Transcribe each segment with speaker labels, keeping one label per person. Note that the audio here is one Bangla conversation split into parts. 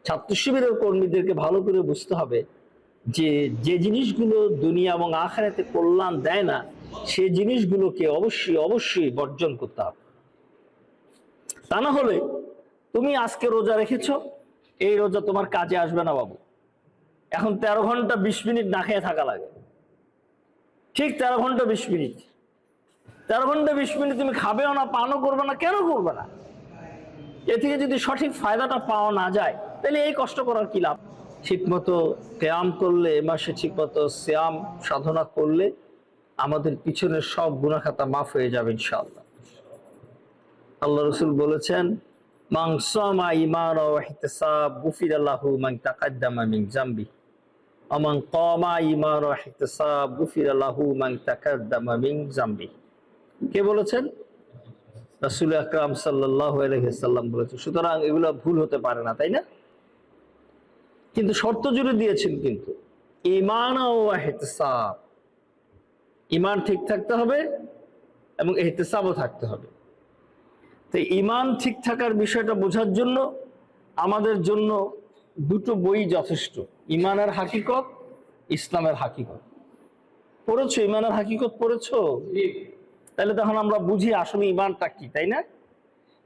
Speaker 1: ছাত্র শিবিরের কর্মীদেরকে ভালো করে বুঝতে হবে যে যে জিনিসগুলো দুনিয়া এবং আখিরাতে কল্যাণ দেয় না সেই জিনিসগুলোকে অবশ্যই অবশ্যই বর্জন করতে হবে। তা না হলে তুমি আজকে রোজা রেখেছো, এই রোজা তোমার কাজে আসবে না বাবু। এখন 13 ঘন্টা 20 মিনিট না খেয়ে থাকা লাগে, ঠিক 13 ঘন্টা 20 মিনিট। 13 ঘন্টা 20 মিনিট তুমি খাবেও না, পানও করবে না। কেন করবে না? এ থেকে যদি সঠিক ফায়দাটা পাওয়া না যায় তাহলে এই কষ্ট করার কি লাভ? ঠিকমতো ক্যাম করলে, এ মাসে ঠিকমতো সিয়াম সাধনা করলে আমাদের পিছনের সব গুনাহ খাতা মাফ হয়ে যাবে ইনশাআল্লাহ। আল্লাহ রাসূল বলেছেন, মান সামা ঈমানান ওয়া ইহতিসাব গুফিরা লাহু মান তাকাদ্দামা মিন যামবি ওয়া মান কামা ঈমানান ওয়া ইহতিসাব গুফিরা লাহু মান তাকাদ্দামা মিন যামবি। কে বলেছেন? রাসূল আকরাম সাল্লাল্লাহু আলাইহি ওয়াসাল্লাম বলেছেন। সুতরাং এগুলো ভুল হতে পারে না, তাই না? কিন্তু শর্ত জুড়ে দিয়েছেন, কিন্তু ঈমান ও ইহতিসাব, ঈমান ঠিক থাকতে হবে এবং ইহতিসাবও থাকতে হবে। তো ঈমান ঠিক থাকার বিষয়টা বোঝার জন্য আমাদের জন্য দুটো বই যথেষ্ট। ঈমানের হাকিকত, ইসলামের হাকিকত। পড়েছো? ঈমানের হাকিকত পড়েছো? তাহলে তখন আমরা বুঝি আসলে ঈমানটা কি, তাই না?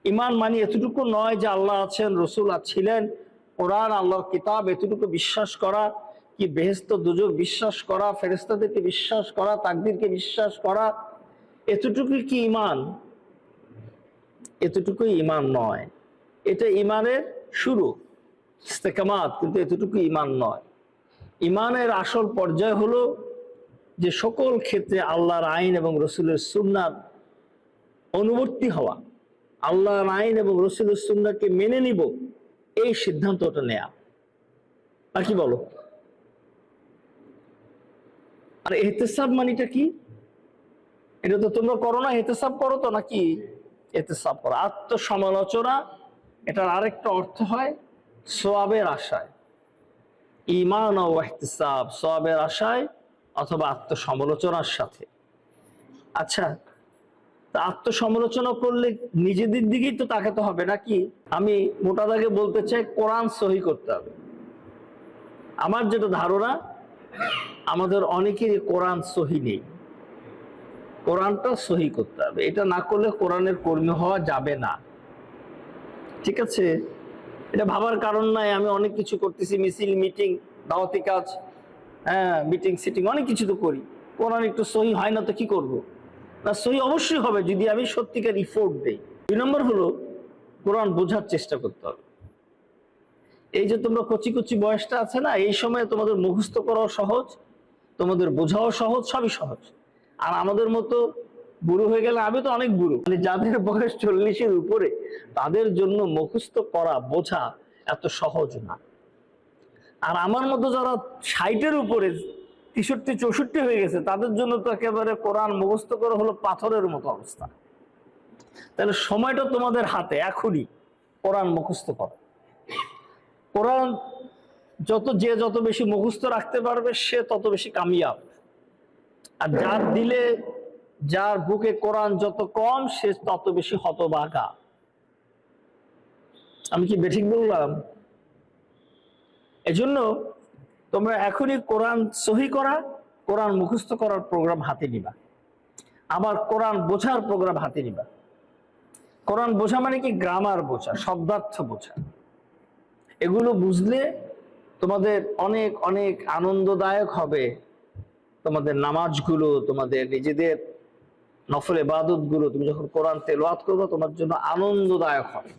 Speaker 1: ঈমান মানে এতটুকু নয় যে আল্লাহ আছেন, রসুল ছিলেন, কোরআন আল্লাহর কিতাব এতটুকু বিশ্বাস করা, কি বেহেশত দুজক বিশ্বাস করা, ফেরেশতাদেরকে বিশ্বাস করা, তাকদীরকে বিশ্বাস করা, এতটুকুই কি ঈমান? এতটুকুই ঈমান নয়। এটা ঈমানের শুরু, ইস্তেকামাত, কিন্তু এতটুকু ঈমান নয়। ঈমানের আসল পর্যায় হলো যে সকল ক্ষেত্রে আল্লাহর আইন এবং রসুলের সুন্নাত অনুবর্তী হওয়া, আল্লাহর আইন এবং রসুলের সুন্নাহকে মেনে নিব, এই সিদ্ধান্তটা নেয়া। আর কি বলো? আর ইহতিসাব মানিটা কি? এটা তো তোমরা করো না, ইহতিসাব করো তো নাকি? ইহতিসাব করো, আত্মসমালোচনা। এটার আরেকটা অর্থ হয় সওয়াবের আশায়। ঈমান ও ইহতিসাব, সওয়াবের আশায় অথবা আত্মসমালোচনার সাথে। আচ্ছা, আত্মসমালোচনা করলে নিজেদের দিকেই তো তাকাতে হবে নাকি? আমি মোটা দাগে বলতে চাই, কোরআন সহি করতে হবে। আমার যেটা ধারণা, আমাদের অনেকেরই কোরআন সহি নেই। কোরআনটা সহি করতে হবে। এটা না করলে কোরআনের কর্মী হওয়া যাবে না। ঠিক আছে? এটা ভাবার কারণ নাই আমি অনেক কিছু করতেছি, মিছিল, মিটিং, দাওয়াতি কাজ, হ্যাঁ, মিটিং সিটিং অনেক কিছু তো করি। কোরআন একটু সহি হয় না তো কি করব? না, সহি অবশ্যই হবে যদি আমি সত্যিকার ইফোর্ট দেই। 2 নম্বর হলো কোরআন বোঝার চেষ্টা করতে হবে। এই যে তোমরা কচি কচি বয়সটা আছে না, এই সময় তোমাদের মুখস্থ করাও সহজ, তোমাদের বোঝাও সহজ, সবই সহজ। আর আমাদের মতো বুড়ো হয়ে গেলে, আমি তো অনেক বুড়ো, মানে যাদের বয়স 40-এর উপরে, তাদের জন্য মুখস্থ করা, বোঝা এত সহজ না। আর আমার মতো যারা 60-এর উপরে, 63-64 হয়ে গেছে, তাদের জন্য তো একেবারে কোরআন মুখস্থ করা হলো পাথরের মতো অবস্থা। তাহলে সময়টা তোমাদের হাতে, এখনই কোরআন মুখস্থ করো। কোরআন যত বেশি মুখস্থ রাখতে পারবে সে তত বেশি কামিয়াব। আর যার দিলে, যার বুকে কোরআন যত কম, সে তত বেশি হতভাগা। আমি কি বেঠিক বললাম? এজন্য তোমরা এখনই কোরআন সহি করা, কোরআন মুখস্থ করার প্রোগ্রাম হাতে নিবা, আবার কোরআন বোঝার প্রোগ্রাম হাতে নিবা। কোরআন বোঝা মানে কি? গ্রামার বোঝা, শব্দার্থ বোঝা। এগুলো বুঝলে তোমাদের অনেক অনেক আনন্দদায়ক হবে। তোমাদের নামাজগুলো, তোমাদের নিজেদের নফল ইবাদতগুলো তুমি যখন কোরআন তেলাওয়াত করবে, তোমার জন্য আনন্দদায়ক হবে।